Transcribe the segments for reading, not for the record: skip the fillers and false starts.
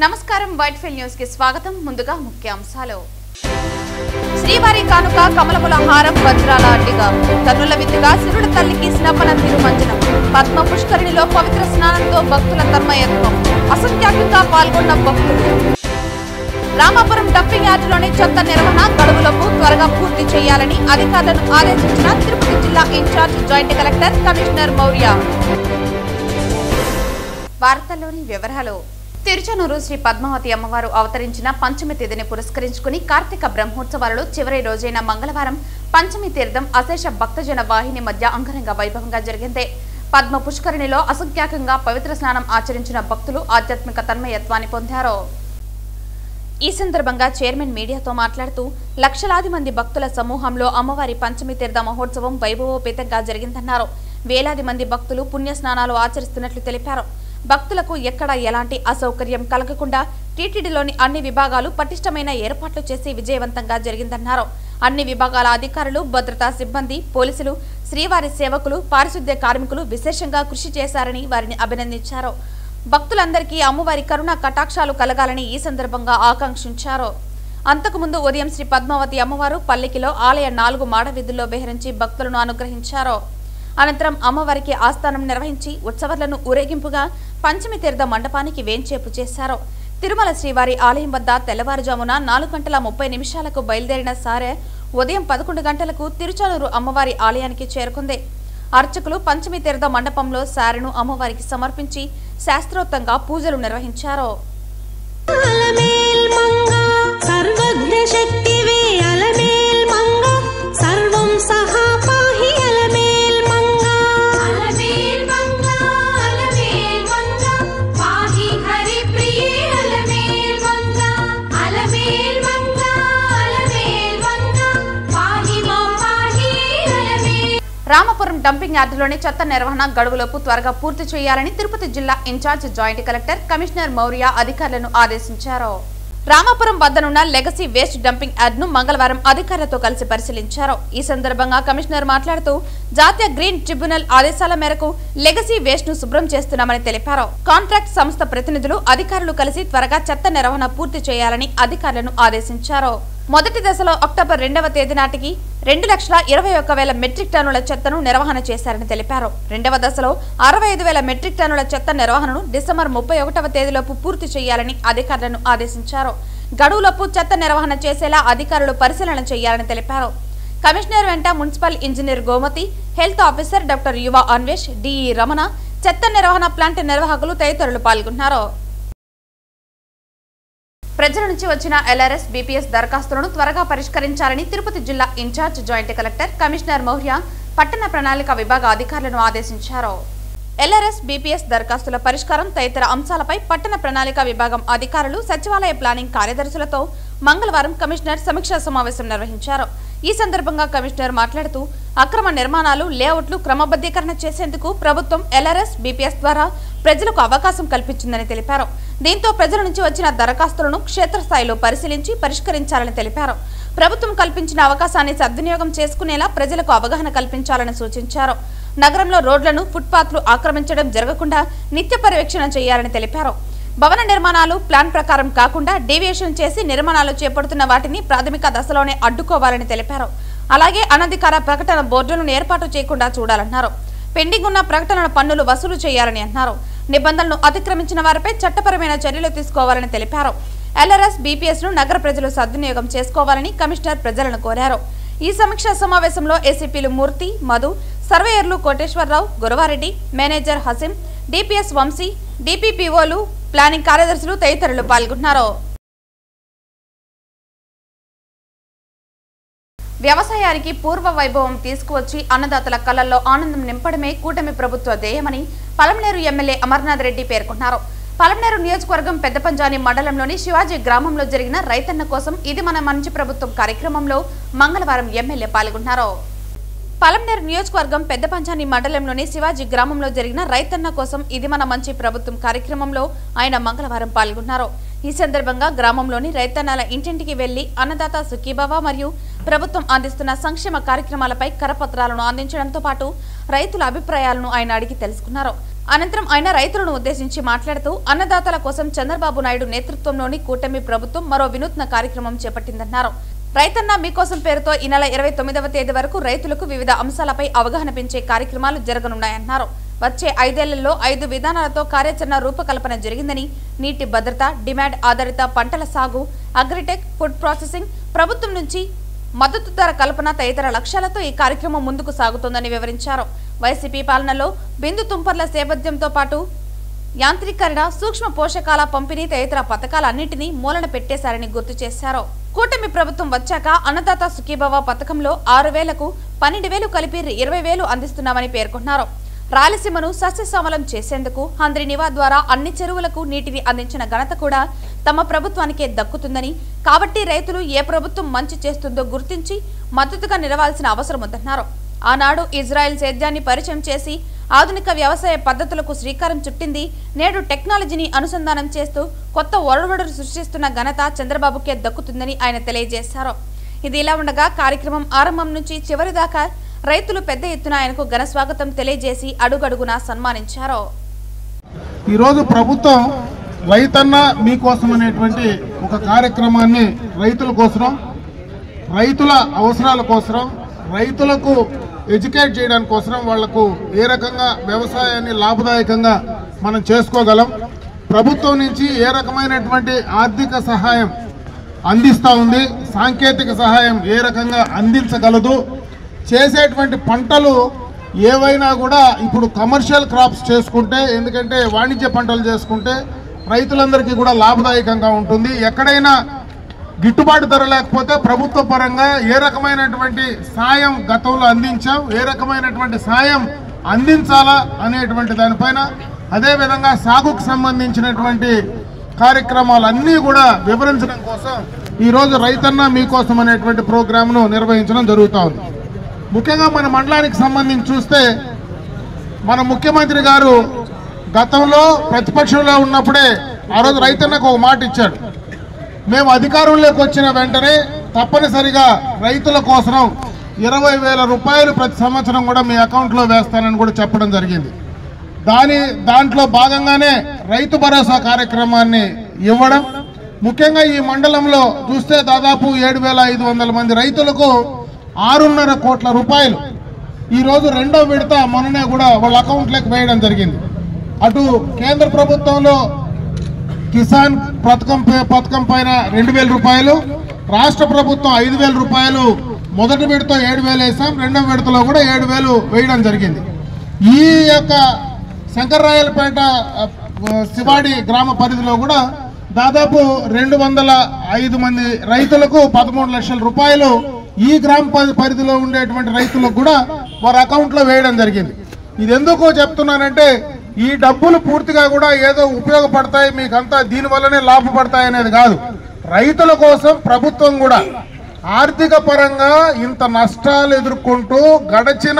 నమస్కారం Whitefield news కి స్వాగతం. ముందుగా ముఖ్యాంశాలు. శ్రీవారి కానుక కమలముల హారం వజ్రాల అడ్డిగా కన్నుల విందుగా సిరుల తల్లికి స్నపన తిరుమంజనం. పద్మ పుష్కరిణిలో పవిత్ర స్నానంతో భక్తుల తన్మయత్వం. అసంఖ్యాకంగా పాల్గొన్న భక్తులు. రామాపురం డంపింగ్ యార్డులోని చెత్త నిర్వహణ గడువులకు త్వరగా పూర్తి చేయాలని అధికారులను ఆదేశించిన తిరుపతి జిల్లా in-charge joint collector commissioner Maurya. వార్తల్లోని వివరాలు. తిరుచనూరు శ్రీ పద్మావతి అమ్మవారు అవతరించిన పంచమి తేదీని పురస్కరించుకుని కార్తీక బ్రహ్మోత్సవాలలో చివరి రోజైన మంగళవారం పంచమి తీర్థం అశేష భక్తజన వాహిని మధ్య అంగరంగ వైభవంగా జరిగింది. పద్మ పుష్కరిణిలో అసంఖ్యాకంగా పవిత్ర స్నానం ఆచరించిన భక్తులు ఆధ్యాత్మిక తన్మయత్వాన్ని పొందారు. ఈ సందర్భంగా చైర్మన్ మీడియాతో మాట్లాడుతూ లక్షలాది మంది భక్తుల సమూహంలో అమ్మవారి పంచమి తీర్థ మహోత్సవం వైభవోపేతంగా జరిగిందన్నారు. వేలాది మంది భక్తులు పుణ్యస్నానాలు ఆచరిస్తున్నట్లు తెలిపారు. భక్తులకు ఎక్కడా ఎలాంటి అసౌకర్యం కలగకుండా టీటీడీలోని అన్ని విభాగాలు పటిష్టమైన ఏర్పాట్లు చేసి విజయవంతంగా జరిగిందన్నారు. అన్ని విభాగాల అధికారులు, భద్రతా సిబ్బంది, పోలీసులు, శ్రీవారి సేవకులు, పారిశుద్ధ్య కార్మికులు విశేషంగా కృషి చేశారని వారిని అభినందించారు. భక్తులందరికీ అమ్మవారి కరుణా కటాక్షాలు కలగాలని ఈ సందర్భంగా ఆకాంక్షించారు. అంతకుముందు ఉదయం శ్రీ పద్మావతి అమ్మవారు పల్లికిలో ఆలయ 4 మాడ వీధుల్లో బహిరించి భక్తులను అనుగ్రహించారు. అనంతరం అమ్మవారికి ఆస్థానం నిర్వహించి ఉత్సవాలను ఊరేగింపుగా పంచమి తీర్థ మండపానికి వేంచేపు చేశారు. తిరుమల శ్రీవారి ఆలయం వద్ద తెల్లవారుజామున 4:30 బయలుదేరిన సారె ఉదయం 11 గంటలకు తిరుచానూరు అమ్మవారి ఆలయానికి చేరుకుంది. అర్చకులు పంచమి తీర్థ మండపంలో సారెను అమ్మవారికి సమర్పించి శాస్త్రోక్తంగా పూజలు నిర్వహించారు. రామాపురం డంపింగ్ యార్డులోని చెత్త నిర్వహణ గడువులోపు త్వరగా పూర్తి చేయాలని తిరుపతి జిల్లా in-charge joint collector commissioner Maurya అధికారులను ఆదేశించారు. రామాపురం వద్దనున్న లెగసీ వేస్ట్ డంపింగ్ యార్డును మంగళవారం అధికారులతో కలిసి పరిశీలించారు. ఈ సందర్భంగా కమిషనర్ మాట్లాడుతూ జాతీయ గ్రీన్ ట్రిబ్యునల్ ఆదేశాల మేరకు లెగసీ వేస్ట్ ను శుభ్రం చేస్తున్నామని తెలిపారు. కాంట్రాక్ట్ సంస్థ ప్రతినిధులు, అధికారులు కలిసి త్వరగా చెత్త నిర్వహణ పూర్తి చేయాలని అధికారులను ఆదేశించారు. మొదటి దశలో అక్టోబర్ 2వ తేదీ నాటికి 2,21,000 మెట్రిక్ టన్నుల చెత్తను నిర్వహణ చేశారని తెలిపారు. రెండవ దశలో 65,000 మెట్రిక్ టన్నుల చెత్త నిర్వహణను డిసెంబర్ 31వ తేదీలోపు పూర్తి చేయాలని అధికారులను ఆదేశించారు. గడువులోపు చెత్త నిర్వహణ చేసేలా అధికారులు పరిశీలన చేయాలని తెలిపారు. కమిషనర్ వెంట municipal engineer Gomathi, health officer doctor Yuva Anvesh, DE Ramana, చెత్త నిర్వహణ ప్లాంట్ నిర్వాహకులు తదితరులు పాల్గొన్నారు. ప్రజల నుంచి వచ్చిన ఎల్ఆర్ఎస్, బీపీఎస్ దరఖాస్తులను త్వరగా పరిష్కరించాలని తిరుపతి జిల్లా in-charge joint collector commissioner Maurya పట్టణ ప్రణాళిక విభాగ అధికారులను ఆదేశించారు. ఎల్ఆర్ఎస్, బీపీఎస్ దరఖాస్తుల పరిష్కారం తదితర అంశాలపై పట్టణ ప్రణాళిక విభాగం అధికారులు, సచివాలయ ప్లానింగ్ కార్యదర్శులతో మంగళవారం కమిషనర్ సమీక్షా సమావేశం నిర్వహించారు. ఈ సందర్భంగా కమిషనర్ మాట్లాడుతూ అక్రమ నిర్మాణాలు, లేఅవుట్లు క్రమబద్ధీకరణ చేసేందుకు ప్రభుత్వం ఎల్ఆర్ఎస్, బీపీఎస్ ద్వారా ప్రజలకు అవకాశం కల్పించిందని తెలిపారు. దీంతో ప్రజల నుంచి వచ్చిన దరఖాస్తులను క్షేత్రస్థాయిలో పరిశీలించి పరిష్కరించాలని తెలిపారు. ప్రభుత్వం కల్పించిన అవకాశాన్ని సద్వినియోగం చేసుకునేలా ప్రజలకు అవగాహన కల్పించాలని సూచించారు. నగరంలో రోడ్లను, ఫుట్పాత్లు ఆక్రమించడం జరగకుండా నిత్య పర్యవేక్షణ చేయాలని తెలిపారు. భవన నిర్మాణాలు ప్లాన్ ప్రకారం కాకుండా డీవియేషన్ చేసి నిర్మాణాలు చేపడుతున్న వాటిని ప్రాథమిక దశలోనే అడ్డుకోవాలని తెలిపారు. అలాగే అనధికార ప్రకటన బోర్డులను ఏర్పాటు చేయకుండా చూడాలన్నారు. పెండింగ్ ఉన్న ప్రకటనల పన్నులు వసూలు చేయాలని అన్నారు. నిబంధనలను అతిక్రమించిన వారిపై చట్టపరమైన చర్యలు తీసుకోవాలని తెలిపారు. ఎల్ఆర్ఎస్, బీపీఎస్ ను నగర ప్రజలు సద్వినియోగం చేసుకోవాలని కమిషనర్ ప్రజలను కోరారు. ఈ సమీక్షా సమావేశంలో ఏసీపీలు మూర్తి, మధు, సర్వేయర్లు కోటేశ్వరరావు, గురవారెడ్డి, మేనేజర్ హసీం, డిపిఎస్ వంశీ, డిపిపిఓలు, ప్లానింగ్ కార్యదర్శులు తదితరులు పాల్గొన్నారు. వ్యవసాయానికి పూర్వ వైభవం తీసుకువచ్చి అన్నదాతల కళ్లలో ఆనందం నింపడమే కూటమి ప్రభుత్వ ధ్యేయమని పలమనేరు ఎమ్మెల్యే అమర్నాథ్ రెడ్డి పేర్కొన్నారు. పలమనేరు నియోజకవర్గం పెద్దపంజాని మండలంలోని శివాజీ గ్రామంలో జరిగిన రైతన్న కోసం ఇది మన మంచి ప్రభుత్వం కార్యక్రమంలో మంగళవారం ఎమ్మెల్యే పాల్గొన్నారు. పలమనేరు నియోజకవర్గం పెద్దపంజాని మండలంలోని శివాజీ గ్రామంలో జరిగిన రైతన్న కోసం ఇది మన మంచి ప్రభుత్వం కార్యక్రమంలో ఆయన మంగళవారం పాల్గొన్నారు. ఈ సందర్భంగా గ్రామంలోని రైతన్నల ఇంటింటికి వెళ్లి అన్నదాత సుఖీభవ మరియు ప్రభుత్వం అందిస్తున్న సంక్షేమ కార్యక్రమాలపై కరపత్రాలను అందించడంతో పాటు రైతుల అభిప్రాయాలను ఆయన అడిగి తెలుసుకున్నారు. అనంతరం ఆయన రైతులను ఉద్దేశించి మాట్లాడుతూ అన్నదాతల కోసం చంద్రబాబు నాయుడు నేతృత్వంలోని కూటమి ప్రభుత్వం మరో వినూత్న కార్యక్రమం చేపట్టిందన్నారు. రైతన్న మీకోసం పేరుతో ఈ నెల 29వ తేదీ వరకు రైతులకు వివిధ అంశాలపై అవగాహన పెంచే కార్యక్రమాలు జరగనున్నాయన్నారు. వచ్చే 5 ఏళ్లలో 5 విధానాలతో కార్యాచరణ రూపకల్పన జరిగిందని, నీటి భద్రత, డిమాండ్ ఆధారిత పంటల సాగు, అగ్రిటెక్, ఫుడ్ ప్రాసెసింగ్, ప్రభుత్వం నుంచి మద్దతు ధర కల్పన తదితర లక్ష్యాలతో ఈ కార్యక్రమం ముందుకు సాగుతోందని వివరించారు. వైసీపీ పాలనలో బిందు తుంపర్ల సేద్యంతో పాటు యాంత్రీకరణ, సూక్ష్మ పోషకాల పంపిణీ తదితర పథకాలన్నింటినీ మూలన పెట్టేశారని గుర్తు చేశారు. కూటమి ప్రభుత్వం వచ్చాక అన్నదాత సుఖీభవ పథకంలో 6,000కు 12,000 కలిపి 20,000 అందిస్తున్నామని పేర్కొన్నారు. రాయలసీమను సస్యశ్యామలం చేసేందుకు హంద్రీనివా ద్వారా అన్ని చెరువులకు నీటిని అందించిన ఘనత కూడా తమ ప్రభుత్వానికే దక్కుతుందని, కాబట్టి రైతులు ఏ ప్రభుత్వం మంచి చేస్తుందో గుర్తించి మద్దతుగా నిలవాల్సిన అవసరం ఉందన్నారు. ఆనాడు ఇజ్రాయెల్ సేద్యాన్ని పరిచయం చేసి ఆధునిక వ్యవసాయ పద్ధతులకు శ్రీకారం చుట్టింది. నేడు టెక్నాలజీని అనుసంధానం చేస్తూ కొత్త ఒరవడులు సృష్టిస్తున్న ఘనత చంద్రబాబుకే దక్కుతుందని ఆయన తెలియజేశారు. ఇది ఇలా ఉండగా కార్యక్రమం ఆరంభం నుంచి చివరి దాకా రైతులు పెద్ద ఎత్తున ఆయనకు ఘన స్వాగతం తెలియజేసి అడుగడుగునా సన్మానించారు. ఈరోజు ప్రభుత్వం రైతన్న మీకోసం అనేటువంటి ఒక కార్యక్రమాన్ని రైతుల కోసం, రైతుల అవసరాల కోసం, రైతులకు ఎడ్యుకేట్ చేయడానికి కోసం, వాళ్లకు ఏ రకంగా వ్యవసాయాన్ని లాభదాయకంగా మనం చేసుకోగలం, ప్రభుత్వం నుంచి ఏ రకమైనటువంటి ఆర్థిక సహాయం అందిస్తూ ఉంది, సాంకేతిక సహాయం ఏ రకంగా అందించగలదు, చేసేటువంటి పంటలు ఏవైనా కూడా ఇప్పుడు కమర్షియల్ క్రాప్స్ చేసుకుంటే, ఎందుకంటే వాణిజ్య పంటలు చేసుకుంటే రైతులందరికీ కూడా లాభదాయకంగా ఉంటుంది. ఎక్కడైనా గిట్టుబాటు ధర లేకపోతే ప్రభుత్వ పరంగా ఏ రకమైనటువంటి సాయం గతంలో అందించాం, ఏ రకమైనటువంటి సాయం అందించాలా అనేటువంటి దానిపైన, అదేవిధంగా సాగుకు సంబంధించినటువంటి కార్యక్రమాలన్నీ కూడా వివరించడం కోసం ఈరోజు రైతన్న మీకోసం అనేటువంటి ప్రోగ్రామ్ను నిర్వహించడం జరుగుతూ ఉంది. ముఖ్యంగా మన మండలానికి సంబంధించి చూస్తే మన ముఖ్యమంత్రి గారు గతంలో ప్రతిపక్షంలో ఉన్నప్పుడే ఆ రోజు రైతన్నకు ఒక మాట ఇచ్చాడు. మేము అధికారంలోకి వచ్చిన వెంటనే తప్పనిసరిగా రైతుల కోసం 20,000 రూపాయలు ప్రతి సంవత్సరం కూడా మీ అకౌంట్లో వేస్తానని కూడా చెప్పడం జరిగింది. దాంట్లో భాగంగానే రైతు భరోసా కార్యక్రమాన్ని ఇవ్వడం, ముఖ్యంగా ఈ మండలంలో చూస్తే దాదాపు 7,500 మంది రైతులకు 6.5 కోట్ల రూపాయలు ఈరోజు రెండో విడత మొన్ననే కూడా వాళ్ళ అకౌంట్లోకి వేయడం జరిగింది. అటు కేంద్ర ప్రభుత్వంలో కిసాన్ పథకం పైన 2,000 రూపాయలు, రాష్ట్ర ప్రభుత్వం 5,000 రూపాయలు మొదటి విడత 7,000 వేసాం, రెండవ విడతలో కూడా 7,000 వేయడం జరిగింది. ఈ యొక్క శంకర్రాయలపేట శివాడి గ్రామ పరిధిలో కూడా దాదాపు 205 మంది రైతులకు 13 లక్షల రూపాయలు ఈ గ్రామ పరిధిలో ఉండేటువంటి రైతులకు కూడా వారి అకౌంట్లో వేయడం జరిగింది. ఇది ఎందుకు చెప్తున్నానంటే ఈ డబ్బులు పూర్తిగా కూడా ఏదో ఉపయోగపడతాయి, మీకంతా దీనివల్లనే లాభపడతాయి అనేది కాదు. రైతుల కోసం ప్రభుత్వం కూడా ఆర్థిక పరంగా ఇంత నష్టాలు ఎదుర్కొంటూ గడచిన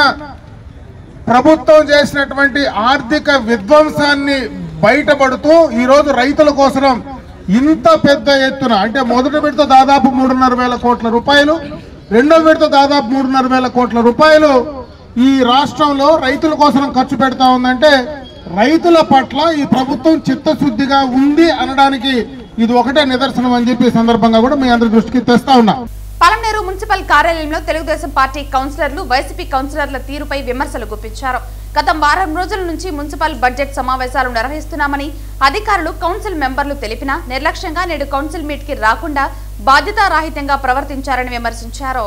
ప్రభుత్వం చేసినటువంటి ఆర్థిక విధ్వంసాన్ని బయటపడుతూ ఈరోజు రైతుల కోసం ఇంత పెద్ద ఎత్తున, అంటే మొదటి విడత దాదాపు 3,500 కోట్ల రూపాయలు, రెండో విడత దాదాపు 3,500 కోట్ల రూపాయలు ఈ రాష్ట్రంలో రైతుల కోసం ఖర్చు పెడతా ఉందంటే రైతుల పట్ల ఈ ప్రభుత్వం చిత్తశుద్ధిగా ఉంది అనడానికి ఇది ఒకటే నిదర్శనం అని చెప్పి సందర్భంగా కూడా మీ అందరి దృష్టికి తెస్తా ఉన్నా. పలమనేరు మున్సిపల్ కార్యాలయంలో తెలుగుదేశం పార్టీ కౌన్సిలర్లు వైసీపీ కౌన్సిలర్ల తీరుపై విమర్శలు గుప్పించారు. గత వారం రోజుల నుంచి మున్సిపల్ బడ్జెట్ సమావేశాలు నిర్వహిస్తున్నామని అధికారులు, కౌన్సిల్ మెంబర్లు తెలిపినా నిర్లక్ష్యంగా నేడు కౌన్సిల్ మీట్ కి రాకుండా బాధ్యతారాహిత్యంగా ప్రవర్తించారని విమర్శించారు.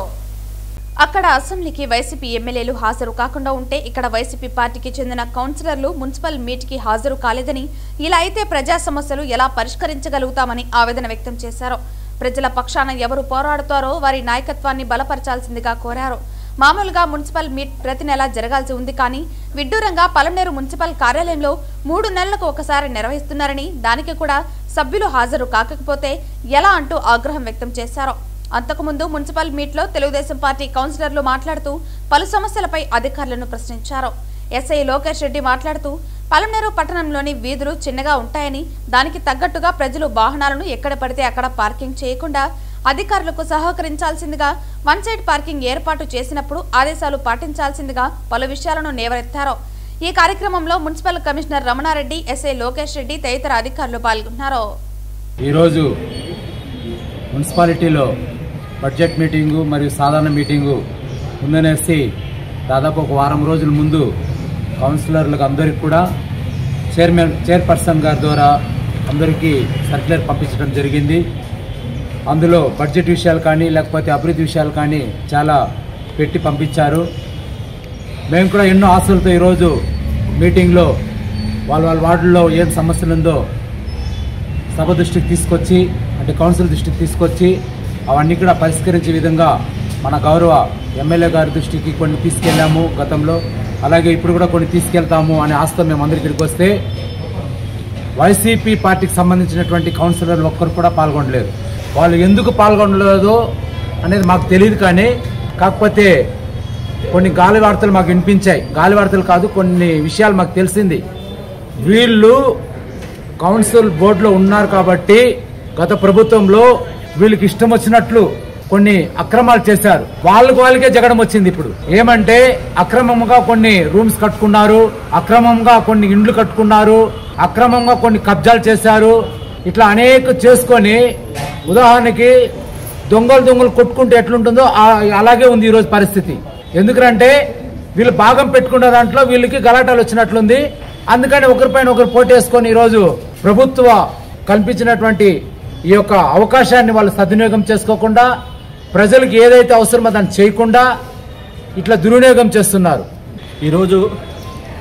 అక్కడ అసెంబ్లీకి వైసీపీ ఎమ్మెల్యేలు హాజరు కాకుండా ఉంటే ఇక్కడ వైసీపీ పార్టీకి చెందిన కౌన్సిలర్లు మున్సిపల్ మీట్ కి హాజరు కాలేదని, ఇలా అయితే ప్రజా సమస్యలు ఎలా పరిష్కరించగలుగుతామని ఆవేదన వ్యక్తం చేశారు. ప్రజల పక్షాన ఎవరు పోరాడుతారో వారి నాయకత్వాన్ని బలపరచాల్సిందిగా కోరారు. మామూలుగా మున్సిపల్ మీట్ ప్రతి నెల జరగాల్సి ఉంది, కానీ విడ్డూరంగా పలమనేరు మున్సిపల్ కార్యాలయంలో 3 నెలలకు ఒకసారి నిర్వహిస్తున్నారని, దానికి కూడా సభ్యులు హాజరు కాకపోతే ఎలా అంటూ ఆగ్రహం వ్యక్తం చేశారు. అంతకుముందు మున్సిపల్ మీట్లో తెలుగుదేశం పార్టీ కౌన్సిలర్లు మాట్లాడుతూ పలు సమస్యలపై అధికారులను ప్రశ్నించారు. ఎస్ఐ లోకేష్ రెడ్డి మాట్లాడుతూ పలమనేరు పట్టణంలోని వీధులు చిన్నగా ఉంటాయని, దానికి తగ్గట్టుగా ప్రజలు వాహనాలను ఎక్కడ పడితే అక్కడ పార్కింగ్ చేయకుండా అధికారులకు సహకరించాల్సిందిగా, వన్ సైడ్ పార్కింగ్ ఏర్పాటు చేసినప్పుడు ఆదేశాలు పాటించాల్సిందిగా పలు విషయాలను లేవనెత్తారు. ఈ కార్యక్రమంలో municipal commissioner Ramana Reddy, SI Lokesh Reddy తదితర అధికారులు పాల్గొన్నారు. ఈరోజు మున్సిపాలిటీలో బడ్జెట్ మీటింగు మరియు సాధారణ మీటింగు ఉందనేసి దాదాపు ఒక వారం రోజుల ముందు కౌన్సిలర్లకు అందరికీ కూడా చైర్పర్సన్ గారి ద్వారా అందరికీ సర్క్యులర్ పంపించడం జరిగింది. అందులో బడ్జెట్ విషయాలు కానీ లేకపోతే అభివృద్ధి విషయాలు కానీ చాలా పెట్టి పంపించారు. మేము కూడా ఎన్నో ఆశలతో ఈరోజు మీటింగ్లో వాళ్ళ వార్డుల్లో ఏం సమస్యలు ఉందో సభ దృష్టికి తీసుకొచ్చి అంటే కౌన్సిల్ దృష్టికి తీసుకొచ్చి అవన్నీ కూడా పరిష్కరించే విధంగా మన గౌరవ ఎమ్మెల్యే గారి దృష్టికి కొన్ని తీసుకెళ్ళాము గతంలో, అలాగే ఇప్పుడు కూడా కొన్ని తీసుకెళ్తాము అనే ఆశతో మేము అందరి ఇక్కడికి వస్తే వైసీపీ పార్టీకి సంబంధించినటువంటి కౌన్సిలర్లు ఒక్కరు కూడా పాల్గొనలేదు. వాళ్ళు ఎందుకు పాల్గొనలేదో అనేది మాకు తెలియదు, కానీ కాకపోతే కొన్ని గాలి వార్తలు మాకు వినిపించాయి. గాలి వార్తలు కాదు, కొన్ని విషయాలు మాకు తెలిసింది. వీళ్ళు కౌన్సిల్ బోర్డులో ఉన్నారు కాబట్టి గత ప్రభుత్వంలో వీళ్ళకి ఇష్టం వచ్చినట్లు కొన్ని అక్రమాలు చేశారు. వాళ్ళకే జగడం వచ్చింది. ఇప్పుడు ఏమంటే అక్రమంగా కొన్ని రూమ్స్ కట్టుకున్నారు, అక్రమంగా కొన్ని ఇండ్లు కట్టుకున్నారు, అక్రమంగా కొన్ని కబ్జాలు చేశారు. ఇట్లా అనేక చేసుకొని ఉదాహరణకి దొంగలు కొట్టుకుంటే ఎట్లుంటుందో అలాగే ఉంది ఈరోజు పరిస్థితి. ఎందుకంటే వీళ్ళు భాగం పెట్టుకున్న దాంట్లో వీళ్ళకి గలాటాలు వచ్చినట్లుంది. అందుకని ఒకరిపైన ఒకరు పోటేసుకొని ఈరోజు ప్రభుత్వ కల్పించినటువంటి ఈ యొక్క అవకాశాన్ని వాళ్ళు సద్వినియోగం చేసుకోకుండా ప్రజలకు ఏదైతే అవసరమో దాన్ని చేయకుండా ఇట్లా దుర్వినియోగం చేస్తున్నారు. ఈరోజు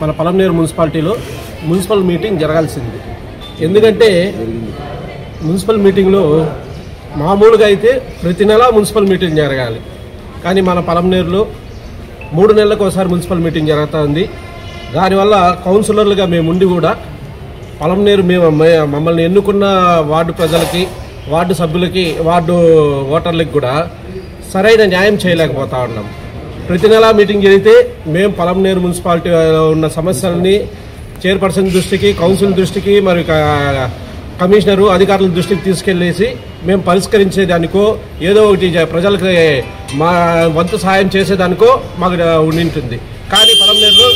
మన పలమనేరు మున్సిపాలిటీలో మున్సిపల్ మీటింగ్ జరగాల్సింది. ఎందుకంటే మున్సిపల్ మీటింగ్లో మామూలుగా అయితే ప్రతి నెల మున్సిపల్ మీటింగ్ జరగాలి, కానీ మన పలమనేరులో 3 నెలలకు ఒకసారి మున్సిపల్ మీటింగ్ జరుగుతుంది. దానివల్ల కౌన్సిలర్లుగా మేముండి కూడా పలమనేరు మమ్మల్ని ఎన్నుకున్న వార్డు ప్రజలకి, వార్డు సభ్యులకి, వార్డు ఓటర్లకి కూడా సరైన న్యాయం చేయలేకపోతా ఉన్నాం. ప్రతి నెల మీటింగ్ జరిగితే మేము పలమనేరు మున్సిపాలిటీలో ఉన్న సమస్యలని చైర్పర్సన్ దృష్టికి, కౌన్సిల్ దృష్టికి, మరి కమిషనరు అధికారుల దృష్టికి తీసుకెళ్లేసి మేము పరిష్కరించేదానికో ఏదో ఒకటి ప్రజలకు మా వంతు సహాయం చేసేదానికో మాకు ఉండింటుంది. కానీ పలమనేరులో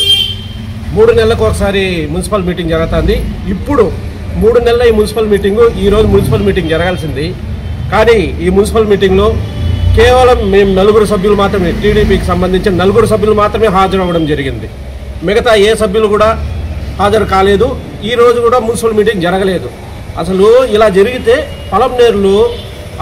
3 నెలలకు ఒకసారి మున్సిపల్ మీటింగ్ జరుగుతుంది. ఇప్పుడు 3 నెలల ఈ మున్సిపల్ మీటింగు, ఈరోజు మున్సిపల్ మీటింగ్ జరగాల్సింది. కానీ ఈ మున్సిపల్ మీటింగ్లో కేవలం మేము 4 సభ్యులు మాత్రమే, టీడీపీకి సంబంధించిన 4 సభ్యులు మాత్రమే హాజరవ్వడం జరిగింది. మిగతా ఏ సభ్యులు కూడా హాజరు కాలేదు. ఈ రోజు కూడా మున్సిపల్ మీటింగ్ జరగలేదు. అసలు ఇలా జరిగితే పలమనేరులో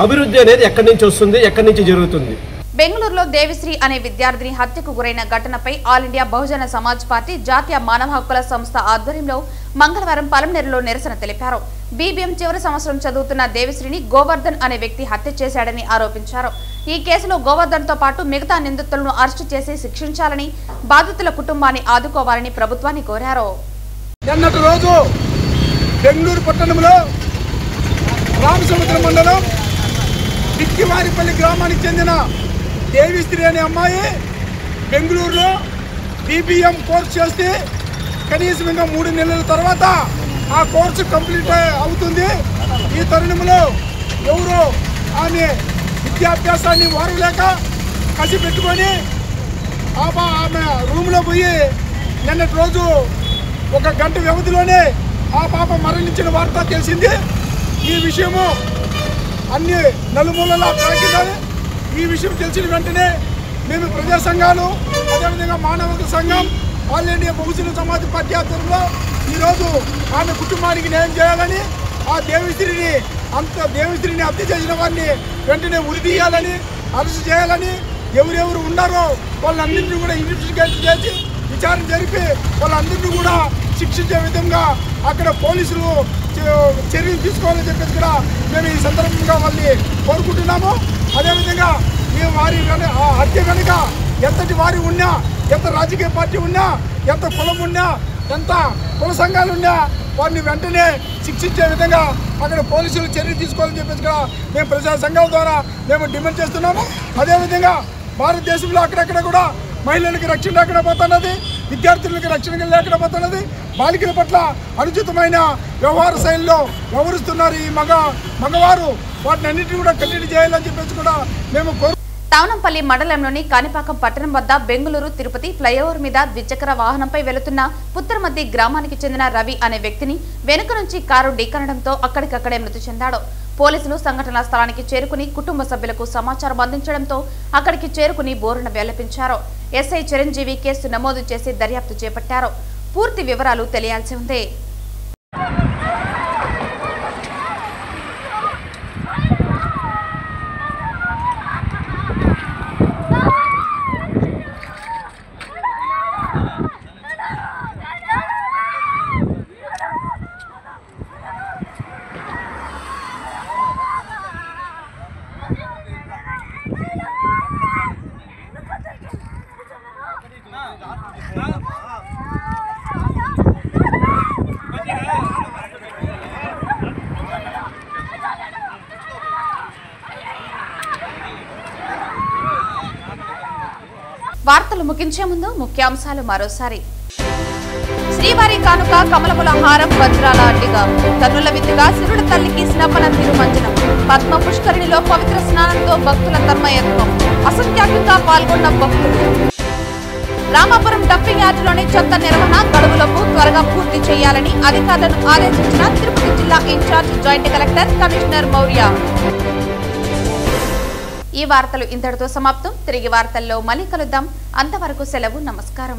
అభివృద్ధి అనేది ఎక్కడి నుంచి వస్తుంది, ఎక్కడి నుంచి జరుగుతుంది? బెంగళూరులో దేవిశ్రీ అనే విద్యార్థిని హత్యకు గురైన ఘటనపై all India Bahujan Samaj party జాతీయ మానవ హక్కుల సంస్థ ఆధ్వర్యంలో మంగళవారం పలమనేరులో నిరసన తెలిపారు. బీబీఎం చివరి సంవత్సరం చదువుతున్న దేవిశ్రీని గోవర్ధన్ అనే వ్యక్తి హత్య చేశాడని ఆరోపించారు. ఈ కేసులో గోవర్ధన్ తో పాటు మిగతా నిందితులను అరెస్టు చేసి శిక్షించాలని, బాధితుల కుటుంబాన్ని ఆదుకోవాలని ప్రభుత్వాన్ని కోరారు. నిన్నటి రోజు బెంగళూరు పట్టణంలో రామసముద్రం మండలం బిక్కివారిపల్లి గ్రామానికి చెందిన దేవిశ్రీ అనే అమ్మాయి బెంగళూరులో బీబీఎం కోర్సు చేస్తే కనీసం ఇంకా 3 నెలల తర్వాత ఆ కోర్సు కంప్లీట్ అవుతుంది. ఈ తరుణంలో ఎవరో ఆమె విద్యాభ్యాసాన్ని వారలేక కసి పెట్టుకొని ఆమె రూమ్లో పోయి నిన్నటి రోజు 1 గంట వ్యవధిలోనే ఆ పాప మరణించిన వార్త తెలిసింది. ఈ విషయము అన్ని నలుమూలలా ప్రాకిందాలి. ఈ విషయం తెలిసిన వెంటనే మేము ప్రజా సంఘాలు, అదేవిధంగా మానవ సంఘం, all India Bahujan Samaj party ఆధ్వర్యంలో ఈరోజు ఆమె కుటుంబానికి న్యాయం చేయాలని, ఆ దేవిశ్రీని హత్య చేసిన వారిని వెంటనే ఉరితీయాలని, అరెస్ట్ చేయాలని, ఎవరెవరు ఉన్నారో వాళ్ళందరినీ కూడా ఇన్వెస్టిగేషన్ చేసి విచారణ జరిపి వాళ్ళందరినీ కూడా శిక్షించే విధంగా అక్కడ పోలీసులు చర్యలు తీసుకోవాలని చెప్పేసి కూడా మేము ఈ సందర్భంగా వాళ్ళని కోరుకుంటున్నాము. అదేవిధంగా మేము వారి హత్య కనుక ఎంతటి వారి ఉన్నా, ఎంత రాజకీయ పార్టీ ఉన్నా, ఎంత కులం ఉన్నా, ఎంత కుల సంఘాలు ఉన్నా వారిని వెంటనే శిక్షించే విధంగా అక్కడ పోలీసులు చర్యలు తీసుకోవాలని చెప్పేసి కూడా మేము ప్రజా సంఘాల ద్వారా మేము డిమాండ్ చేస్తున్నాము. అదేవిధంగా భారతదేశంలో అక్కడక్కడ కూడా మహిళలకు రక్షణ లేకుండా పోతున్నది, విద్యార్థులకు రక్షణ లేకుండా పోతున్నది, బాలికల పట్ల అనుచితమైన వ్యవహార శైలిలో వ్యవహరిస్తున్నారు ఈ మగవారు. వాటిని అన్నింటినీ కూడా కట్టడి చేయాలని చెప్పేసి కూడా మేము తావనంపల్లి మండలంలోని కాణిపాకం పట్టణం వద్ద బెంగళూరు తిరుపతి ఫ్లైఓవర్ మీద ద్విచక్ర వాహనంపై వెళుతున్న పుత్తరమద్ది గ్రామానికి చెందిన రవి అనే వ్యక్తిని వెనుక నుంచి కారు ఢీకొనడంతో అక్కడికక్కడే మృతి చెందాడు. పోలీసులు సంఘటనా స్థలానికి చేరుకుని కుటుంబ సభ్యులకు సమాచారం అందించడంతో అక్కడికి చేరుకుని బోరున వెల్లపించారు. ఎస్ఐ చిరంజీవి కేసు నమోదు చేసి దర్యాప్తు చేపట్టారు. పూర్తి వివరాలు తెలియాల్సి ఉంది. వార్తలు ముగించే ముందు ముఖ్యాంశాలు మరోసారి. శ్రీవారి కానుక కమలముల హారం వజ్రాల అడ్డిగా కన్నుల విందుగా సిరుల తల్లికి స్నపన తిరుమంజనం. పద్మ పుష్కరిణిలో పవిత్ర స్నానంతో భక్తుల తన్మయత్వం. అసంఖ్యాకంగా పాల్గొన్న భక్తులు. రామాపురం డంపింగ్ యార్డులోని చెత్త నిర్వహణ గడువులకు త్వరగా పూర్తి చేయాలని అధికారులను ఆదేశించిన తిరుపతి జిల్లా in-charge joint collector commissioner Maurya. ఈ వార్తలు ఇంతటితో సమాప్తం. తిరిగి వార్తల్లో మళ్ళీ కలుద్దాం. అంతవరకు సెలవు. నమస్కారం.